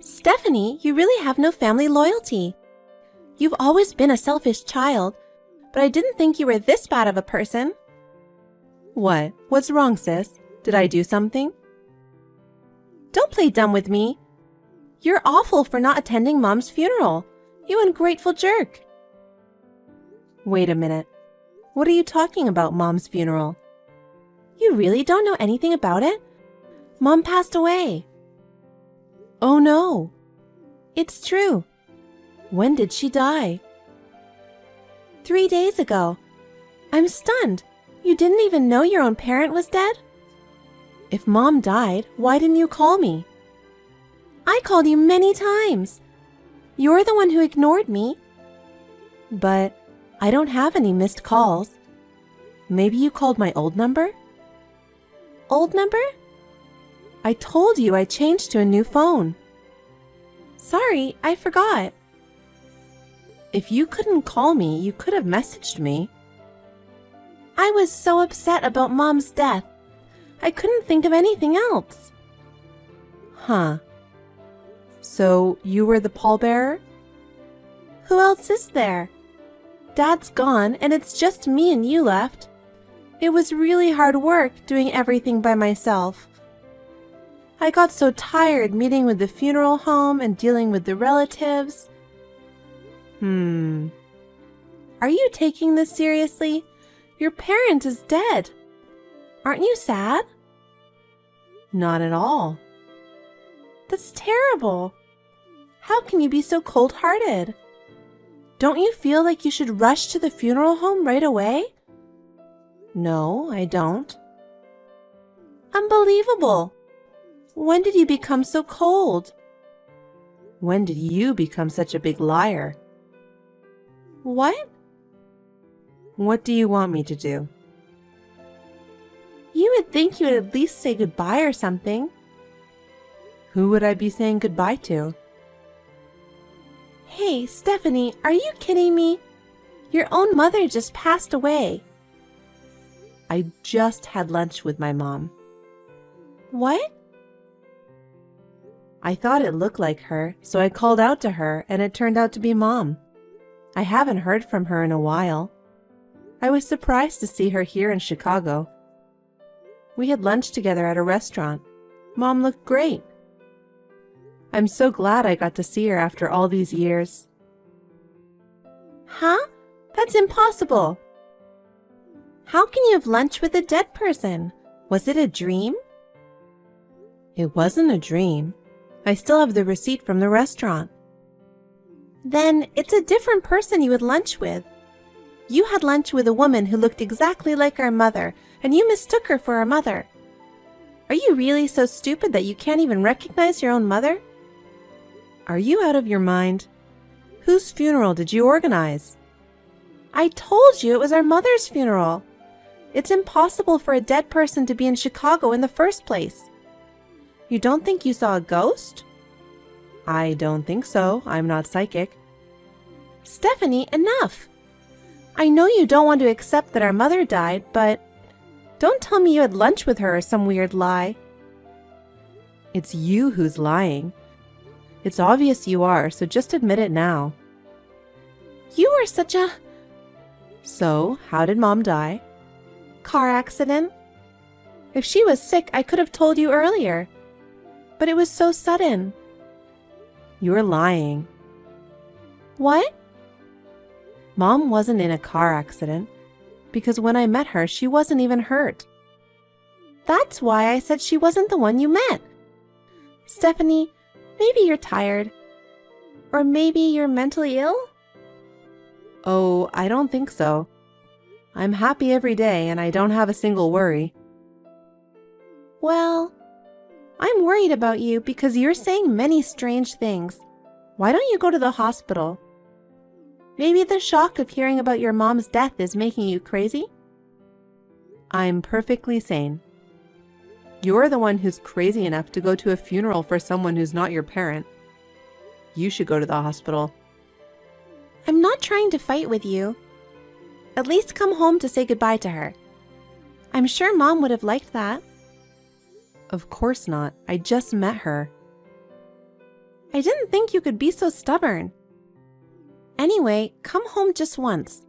Stephanie, you really have no family loyalty. You've always been a selfish child, but I didn't think you were this bad of a person. What? What's wrong, sis? Did I do something? Don't play dumb with me. You're awful for not attending Mom's funeral. You ungrateful jerk. Wait a minute. What are you talking about, Mom's funeral? You really don't know anything about it? Mom passed away. Oh no. It's true. When did she die? 3 days ago. I'm stunned. You didn't even know your own parent was dead? If Mom died, why didn't you call me? I called you many times. You're the one who ignored me. But I don't have any missed calls. Maybe you called my old number? Old number? I told you I changed to a new phone. Sorry, I forgot. If you couldn't call me, you could have messaged me. I was so upset about Mom's death. I couldn't think of anything else. Huh. So you were the pallbearer? Who else is there? Dad's gone and it's just me and you left. It was really hard work doing everything by myself. I got so tired meeting with the funeral home and dealing with the relatives. Are you taking this seriously? Your parent is dead. Aren't you sad? Not at all. That's terrible. How can you be so cold-hearted? Don't you feel like you should rush to the funeral home right away? No, I don't. Unbelievable. When did you become so cold? When did you become such a big liar? What? What do you want me to do? You would think you would at least say goodbye or something. Who would I be saying goodbye to? Hey, Stephanie, are you kidding me? Your own mother just passed away. I just had lunch with my mom. What? I thought it looked like her, so I called out to her, and it turned out to be Mom. I haven't heard from her in a while. I was surprised to see her here in Chicago. We had lunch together at a restaurant. Mom looked great. I'm so glad I got to see her after all these years. Huh? That's impossible. How can you have lunch with a dead person? Was it a dream? It wasn't a dream. I still have the receipt from the restaurant. Then it's a different person you had lunch with. You had lunch with a woman who looked exactly like our mother, and you mistook her for our mother. Are you really so stupid that you can't even recognize your own mother? Are you out of your mind? Whose funeral did you organize? I told you it was our mother's funeral. It's impossible for a dead person to be in Chicago in the first place. You don't think you saw a ghost? I don't think so. I'm not psychic. Stephanie, enough! I know you don't want to accept that our mother died, but don't tell me you had lunch with her or some weird lie. It's you who's lying. It's obvious you are, so just admit it now. You are such a... So, how did Mom die? Car accident. If she was sick, I could have told you earlier. But it was so sudden. You're lying. What? Mom wasn't in a car accident, because when I met her, she wasn't even hurt. That's why I said she wasn't the one you met. Stephanie, maybe you're tired. Or maybe you're mentally ill? Oh, I don't think so. I'm happy every day and I don't have a single worry. Well, I'm worried about you because you're saying many strange things. Why don't you go to the hospital? Maybe the shock of hearing about your mom's death is making you crazy? I'm perfectly sane. You're the one who's crazy enough to go to a funeral for someone who's not your parent. You should go to the hospital. I'm not trying to fight with you. At least come home to say goodbye to her. I'm sure Mom would have liked that. Of course not. I just met her. I didn't think you could be so stubborn. Anyway, come home just once.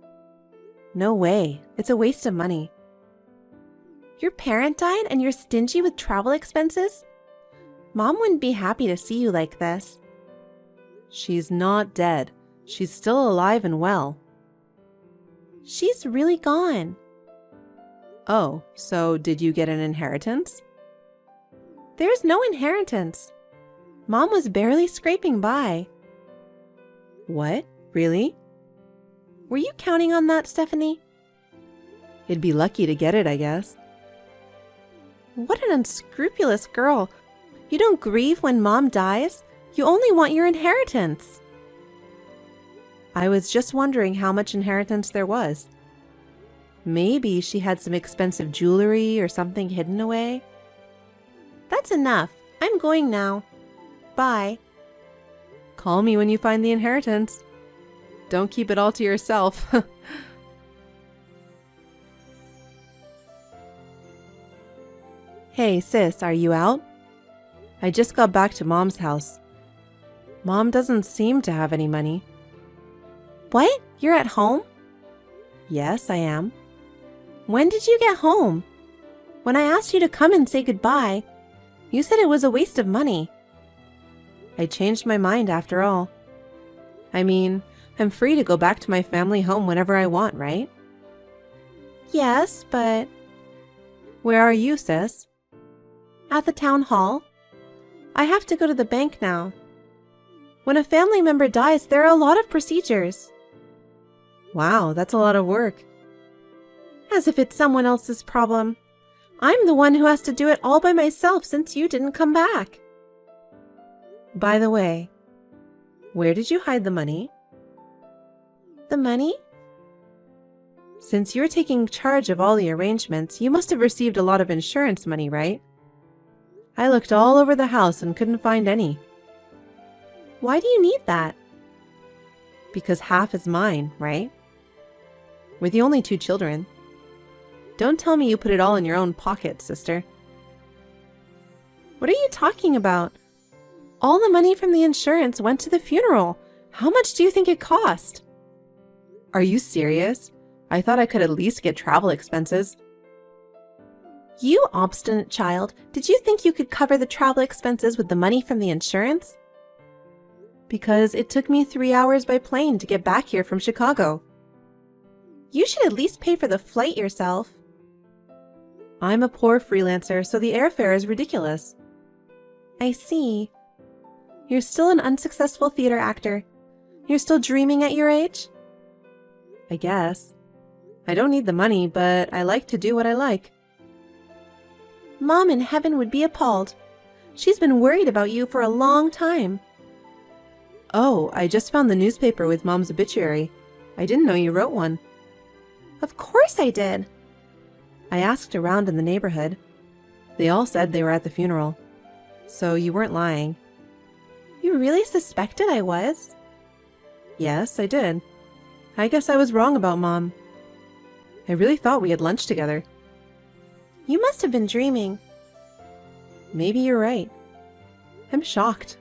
No way. It's a waste of money. Your parent died and you're stingy with travel expenses? Mom wouldn't be happy to see you like this. She's not dead. She's still alive and well. She's really gone. Oh, so did you get an inheritance? There's no inheritance. Mom was barely scraping by. What? Really? Were you counting on that, Stephanie? You'd be lucky to get it, I guess. What an unscrupulous girl. You don't grieve when Mom dies. You only want your inheritance. I was just wondering how much inheritance there was. Maybe she had some expensive jewelry or something hidden away. That's enough. I'm going now. Bye. Call me when you find the inheritance. Don't keep it all to yourself. Hey, sis, are you out? I just got back to Mom's house. Mom doesn't seem to have any money. What? You're at home? Yes, I am. When did you get home? When I asked you to come and say goodbye, you said it was a waste of money. I changed my mind after all. I mean, I'm free to go back to my family home whenever I want, right? Yes, but... Where are you, sis? At the town hall. I have to go to the bank now. When a family member dies, there are a lot of procedures. Wow, that's a lot of work. As if it's someone else's problem. I'm the one who has to do it all by myself since you didn't come back. By the way, where did you hide the money? The money? Since you're taking charge of all the arrangements, you must have received a lot of insurance money, right? I looked all over the house and couldn't find any. Why do you need that? Because half is mine, right? We're the only 2 children. Don't tell me you put it all in your own pocket, sister. What are you talking about? All the money from the insurance went to the funeral. How much do you think it cost? Are you serious? I thought I could at least get travel expenses. You obstinate child, did you think you could cover the travel expenses with the money from the insurance? Because it took me 3 hours by plane to get back here from Chicago. You should at least pay for the flight yourself. I'm a poor freelancer, so the airfare is ridiculous. I see. You're still an unsuccessful theater actor. You're still dreaming at your age? I guess. I don't need the money, but I like to do what I like. Mom in heaven would be appalled. She's been worried about you for a long time. Oh, I just found the newspaper with Mom's obituary. I didn't know you wrote one. Of course I did. I asked around in the neighborhood. They all said they were at the funeral. So you weren't lying. You really suspected I was? Yes, I did. I guess I was wrong about Mom. I really thought we had lunch together. You must have been dreaming. Maybe you're right. I'm shocked.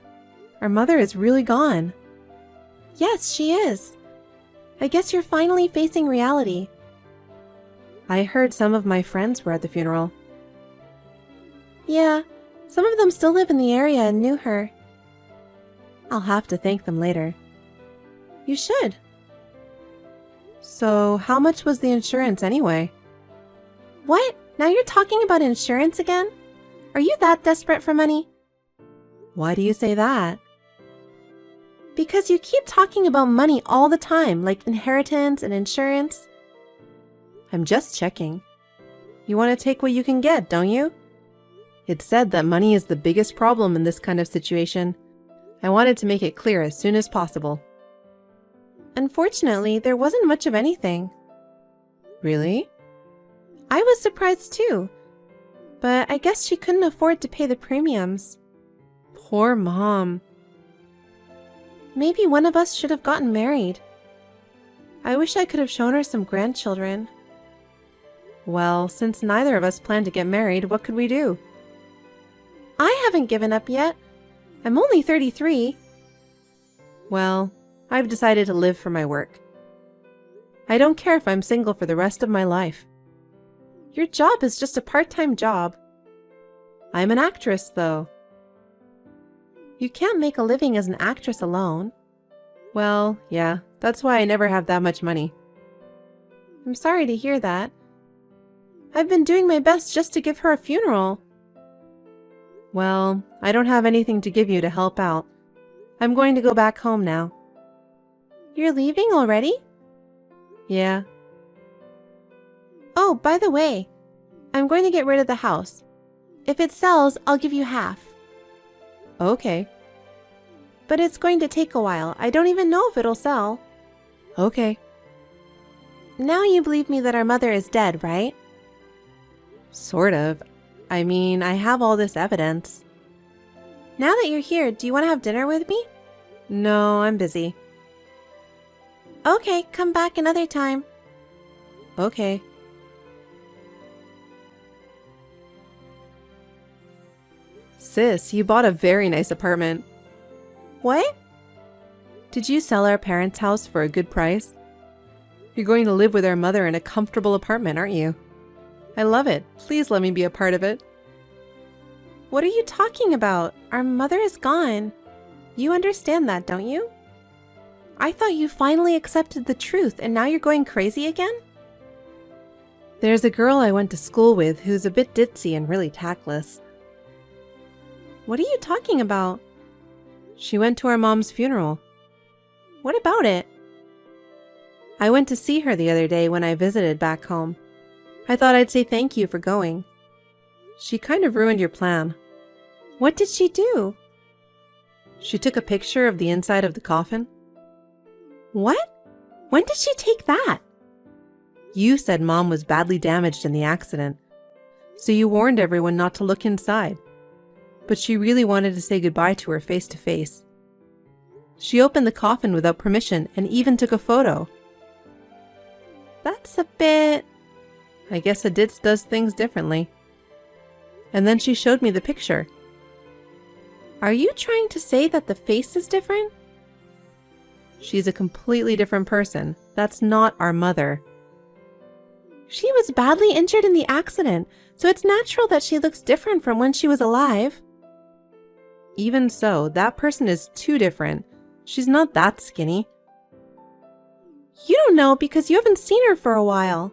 Our mother is really gone. Yes, she is. I guess you're finally facing reality. I heard some of my friends were at the funeral. Yeah, some of them still live in the area and knew her. I'll have to thank them later. You should. So, how much was the insurance anyway? What? Now you're talking about insurance again? Are you that desperate for money? Why do you say that? Because you keep talking about money all the time, like inheritance and insurance. I'm just checking. You want to take what you can get, don't you? It's said that money is the biggest problem in this kind of situation. I wanted to make it clear as soon as possible. Unfortunately, there wasn't much of anything. Really? I was surprised too. But I guess she couldn't afford to pay the premiums. Poor Mom. Maybe one of us should have gotten married. I wish I could have shown her some grandchildren. Well, since neither of us planned to get married, what could we do? I haven't given up yet. I'm only 33. Well, I've decided to live for my work. I don't care if I'm single for the rest of my life. Your job is just a part-time job. I'm an actress, though. You can't make a living as an actress alone. Well, yeah, that's why I never have that much money. I'm sorry to hear that. I've been doing my best just to give her a funeral. Well, I don't have anything to give you to help out. I'm going to go back home now. You're leaving already? Yeah. Oh, by the way, I'm going to get rid of the house. If it sells, I'll give you half. Okay. But it's going to take a while. I don't even know if it'll sell. Okay. Now you believe me that our mother is dead, right? Sort of. I mean, I have all this evidence. Now that you're here, do you want to have dinner with me? No, I'm busy. Okay, come back another time. Okay. Sis, you bought a very nice apartment. What? Did you sell our parents' house for a good price? You're going to live with our mother in a comfortable apartment, aren't you? I love it. Please let me be a part of it. What are you talking about? Our mother is gone. You understand that, don't you? I thought you finally accepted the truth and now you're going crazy again? There's a girl I went to school with who's a bit ditzy and really tactless. What are you talking about? She went to our mom's funeral. What about it? I went to see her the other day when I visited back home. I thought I'd say thank you for going. She kind of ruined your plan. What did she do? She took a picture of the inside of the coffin. What? When did she take that? You said Mom was badly damaged in the accident, so you warned everyone not to look inside. But she really wanted to say goodbye to her face to face. She opened the coffin without permission and even took a photo. That's a bit... I guess a ditz does things differently. And then she showed me the picture. Are you trying to say that the face is different? She's a completely different person. That's not our mother. She was badly injured in the accident, so it's natural that she looks different from when she was alive. Even so, that person is too different. She's not that skinny. You don't know because you haven't seen her for a while.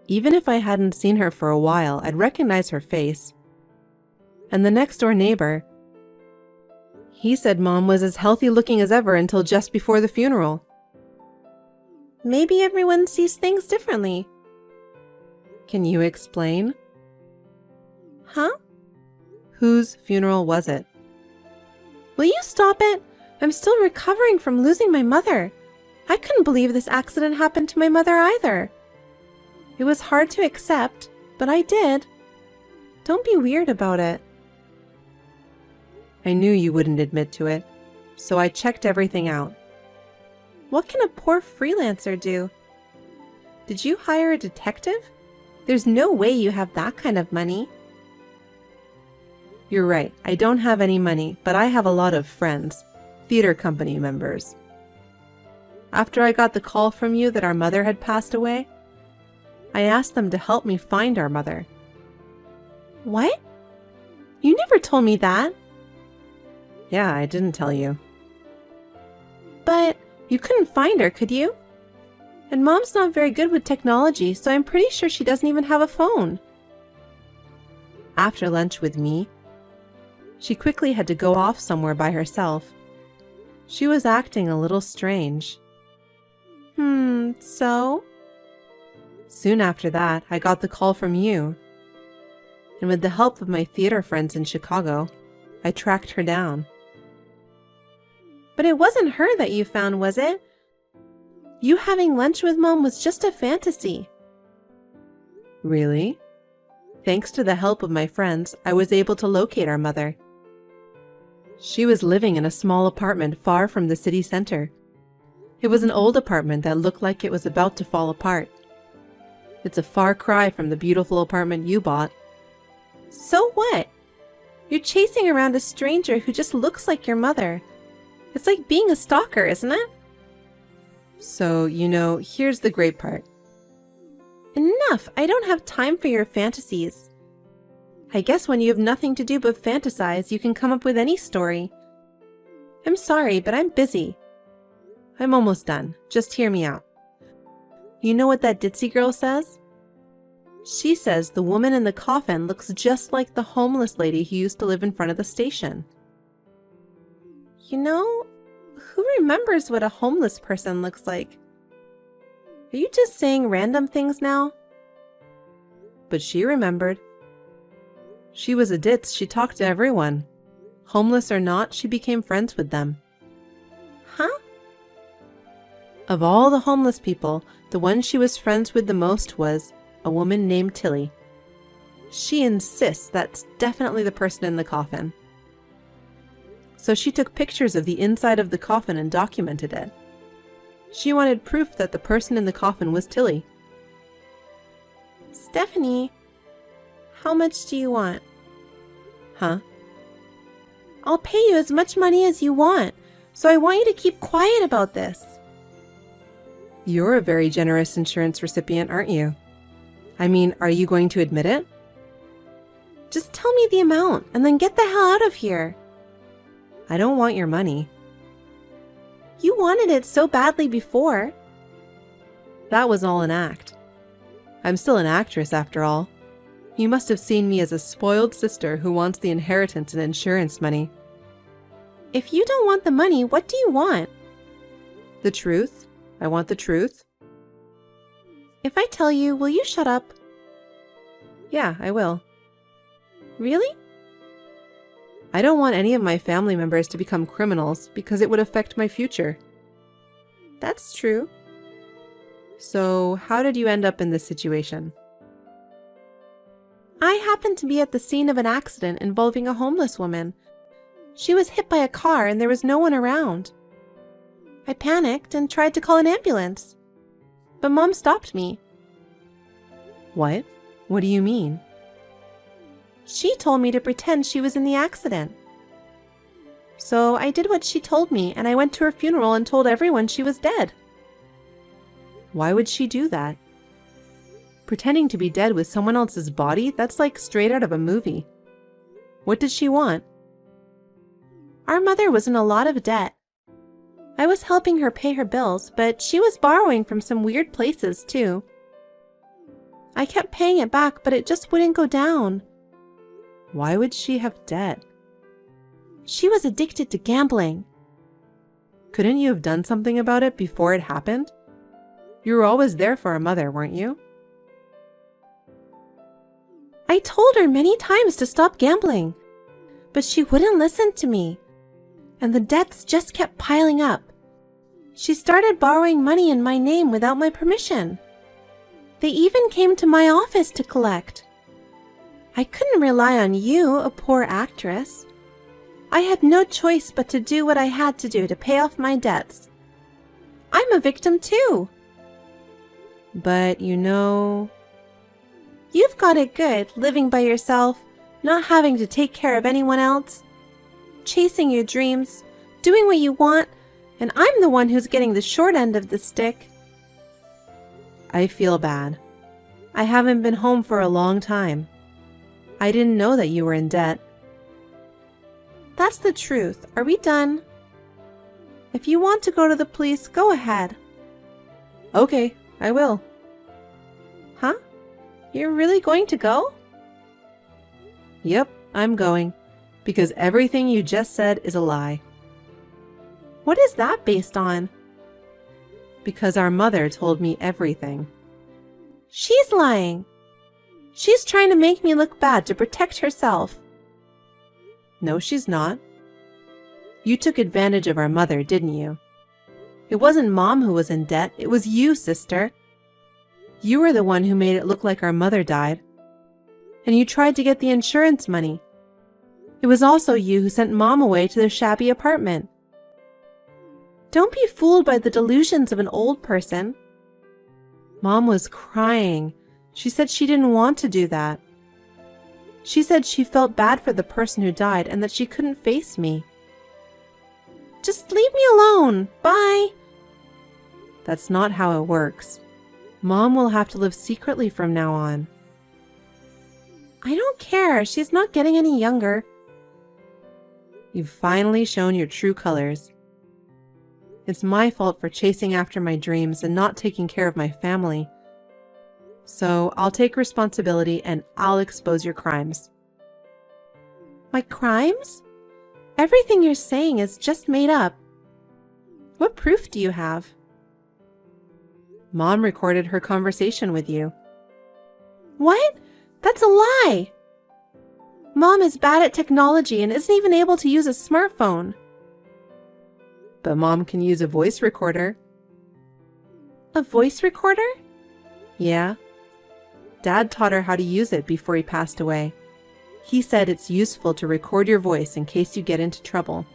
Even if I hadn't seen her for a while, I'd recognize her face. And the next door neighbor, he said Mom was as healthy looking as ever until just before the funeral. Maybe everyone sees things differently. Can you explain? Huh? Whose funeral was it? Will you stop it? I'm still recovering from losing my mother. I couldn't believe this accident happened to my mother either. It was hard to accept, but I did. Don't be weird about it. I knew you wouldn't admit to it, so I checked everything out. What can a poor freelancer do? Did you hire a detective? There's no way you have that kind of money. You're right, I don't have any money, but I have a lot of friends, theater company members. After I got the call from you that our mother had passed away, I asked them to help me find our mother. What? You never told me that. Yeah, I didn't tell you. But you couldn't find her, could you? And Mom's not very good with technology, so I'm pretty sure she doesn't even have a phone. After lunch with me, she quickly had to go off somewhere by herself. She was acting a little strange. So? Soon after that, I got the call from you. And with the help of my theater friends in Chicago, I tracked her down. But it wasn't her that you found, was it? You having lunch with Mom was just a fantasy. Really? Thanks to the help of my friends, I was able to locate our mother. She was living in a small apartment far from the city center. It was an old apartment that looked like it was about to fall apart. It's a far cry from the beautiful apartment you bought. So what? You're chasing around a stranger who just looks like your mother. It's like being a stalker, isn't it? So, here's the great part. Enough! I don't have time for your fantasies. I guess when you have nothing to do but fantasize, you can come up with any story. I'm sorry, but I'm busy. I'm almost done. Just hear me out. You know what that ditzy girl says? She says the woman in the coffin looks just like the homeless lady who used to live in front of the station. Who remembers what a homeless person looks like? Are you just saying random things now? But she remembered. She was a ditz. She talked to everyone. Homeless or not, she became friends with them. Huh? Of all the homeless people, the one she was friends with the most was a woman named Tilly. She insists that's definitely the person in the coffin. So she took pictures of the inside of the coffin and documented it. She wanted proof that the person in the coffin was Tilly. Stephanie, how much do you want? Huh? I'll pay you as much money as you want, so I want you to keep quiet about this. You're a very generous insurance recipient, aren't you? I mean, are you going to admit it? Just tell me the amount and then get the hell out of here. I don't want your money. You wanted it so badly before. That was all an act. I'm still an actress after all. You must have seen me as a spoiled sister who wants the inheritance and insurance money. If you don't want the money, what do you want? The truth. I want the truth. If I tell you, will you shut up? Yeah, I will. Really? I don't want any of my family members to become criminals because it would affect my future. That's true. So, how did you end up in this situation? I happened to be at the scene of an accident involving a homeless woman. She was hit by a car and there was no one around. I panicked and tried to call an ambulance, but Mom stopped me. What? What do you mean? She told me to pretend she was in the accident. So I did what she told me and I went to her funeral and told everyone she was dead. Why would she do that? Pretending to be dead with someone else's body? That's like straight out of a movie. What did she want? Our mother was in a lot of debt. I was helping her pay her bills, but she was borrowing from some weird places too. I kept paying it back, but it just wouldn't go down. Why would she have debt? She was addicted to gambling. Couldn't you have done something about it before it happened? You were always there for her mother, weren't you? I told her many times to stop gambling, but she wouldn't listen to me, and the debts just kept piling up. She started borrowing money in my name without my permission. They even came to my office to collect. I couldn't rely on you, a poor actress. I had no choice but to do what I had to do to pay off my debts. I'm a victim too. But you've got it good living by yourself, not having to take care of anyone else, chasing your dreams, doing what you want, and I'm the one who's getting the short end of the stick. I feel bad. I haven't been home for a long time. I didn't know that you were in debt. That's the truth. Are we done? If you want to go to the police, go ahead. Okay, I will. Huh? You're really going to go? Yep, I'm going. Because everything you just said is a lie. What is that based on? Because our mother told me everything. She's lying. She's trying to make me look bad to protect herself. No, she's not. You took advantage of our mother, didn't you? It wasn't Mom who was in debt, it was you, sister. You were the one who made it look like our mother died. And you tried to get the insurance money. It was also you who sent Mom away to the shabby apartment. Don't be fooled by the delusions of an old person. Mom was crying. She said she didn't want to do that. She said she felt bad for the person who died and that she couldn't face me. Just Just leave me alone. Bye. That's not how it works. Mom will have to live secretly from now on. I don't care. She's not getting any younger. You've finally shown your true colors. It's my fault for chasing after my dreams and not taking care of my family. So I'll take responsibility and I'll expose your crimes. My crimes? Everything you're saying is just made up. What proof do you have? Mom recorded her conversation with you. What? That's a lie! Mom is bad at technology and isn't even able to use a smartphone. But Mom can use a voice recorder. A voice recorder? Yeah. Dad taught her how to use it before he passed away. He said it's useful to record your voice in case you get into trouble.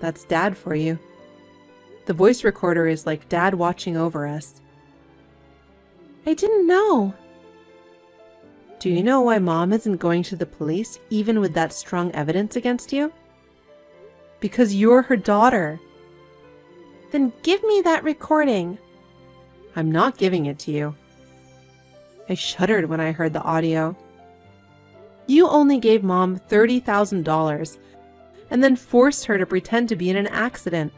That's Dad for you. The voice recorder is like Dad watching over us. I didn't know. Do you know why Mom isn't going to the police even with that strong evidence against you? Because you're her daughter. Then give me that recording. I'm not giving it to you. I shuddered when I heard the audio. You only gave Mom $30,000 and then forced her to pretend to be in an accident.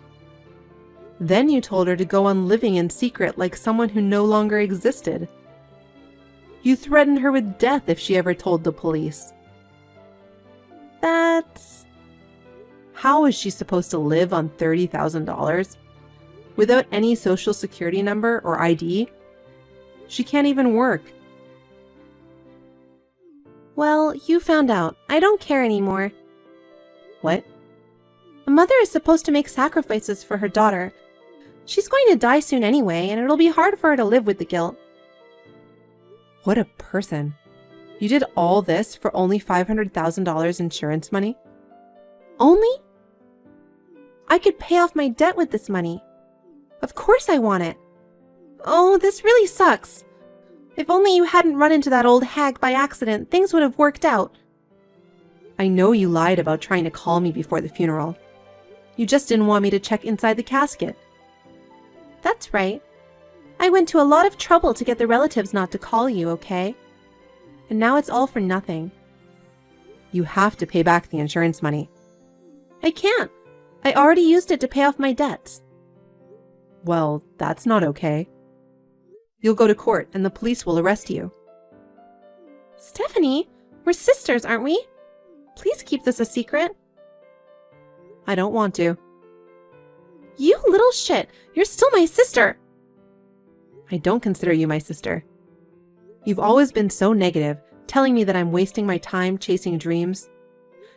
Then you told her to go on living in secret like someone who no longer existed. You threatened her with death if she ever told the police. That's... How is she supposed to live on $30,000? Without any social security number or ID? She can't even work. Well, you found out. I don't care anymore. What? A mother is supposed to make sacrifices for her daughter. She's going to die soon anyway, and it'll be hard for her to live with the guilt. What a person. You did all this for only $500,000 insurance money? Only? I could pay off my debt with this money. Of course I want it. Oh, this really sucks. If only you hadn't run into that old hag by accident, things would have worked out. I know you lied about trying to call me before the funeral. You just didn't want me to check inside the casket. That's right. I went to a lot of trouble to get the relatives not to call you, okay? And now it's all for nothing. You have to pay back the insurance money. I can't. I already used it to pay off my debts. Well, that's not okay. You'll go to court and the police will arrest you. Stephanie, we're sisters, aren't we? Please keep this a secret. I don't want to. You little shit! You're still my sister! I don't consider you my sister. You've always been so negative, telling me that I'm wasting my time chasing dreams.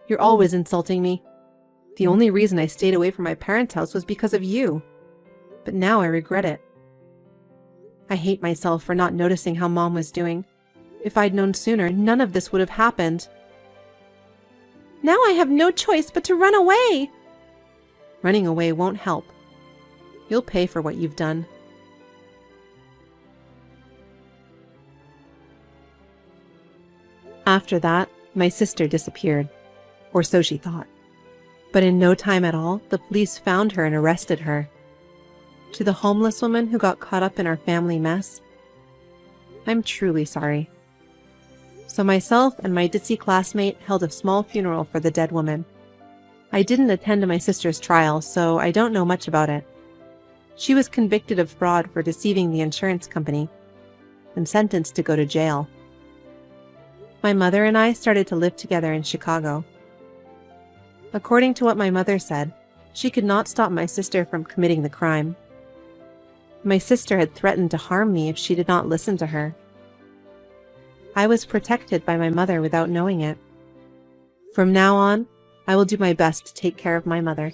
You're always insulting me. The only reason I stayed away from my parents' house was because of you. But now I regret it. I hate myself for not noticing how Mom was doing. If I'd known sooner, none of this would have happened. Now I have no choice but to run away! Running away won't help. You'll pay for what you've done. After that, my sister disappeared. Or so she thought. But in no time at all, the police found her and arrested her. To the homeless woman who got caught up in our family mess, I'm truly sorry. So myself and my ditzy classmate held a small funeral for the dead woman. I didn't attend my sister's trial, so I don't know much about it. She was convicted of fraud for deceiving the insurance company and sentenced to go to jail. My mother and I started to live together in Chicago. According to what my mother said, she could not stop my sister from committing the crime. My sister had threatened to harm me if she did not listen to her. I was protected by my mother without knowing it. From now on, I will do my best to take care of my mother.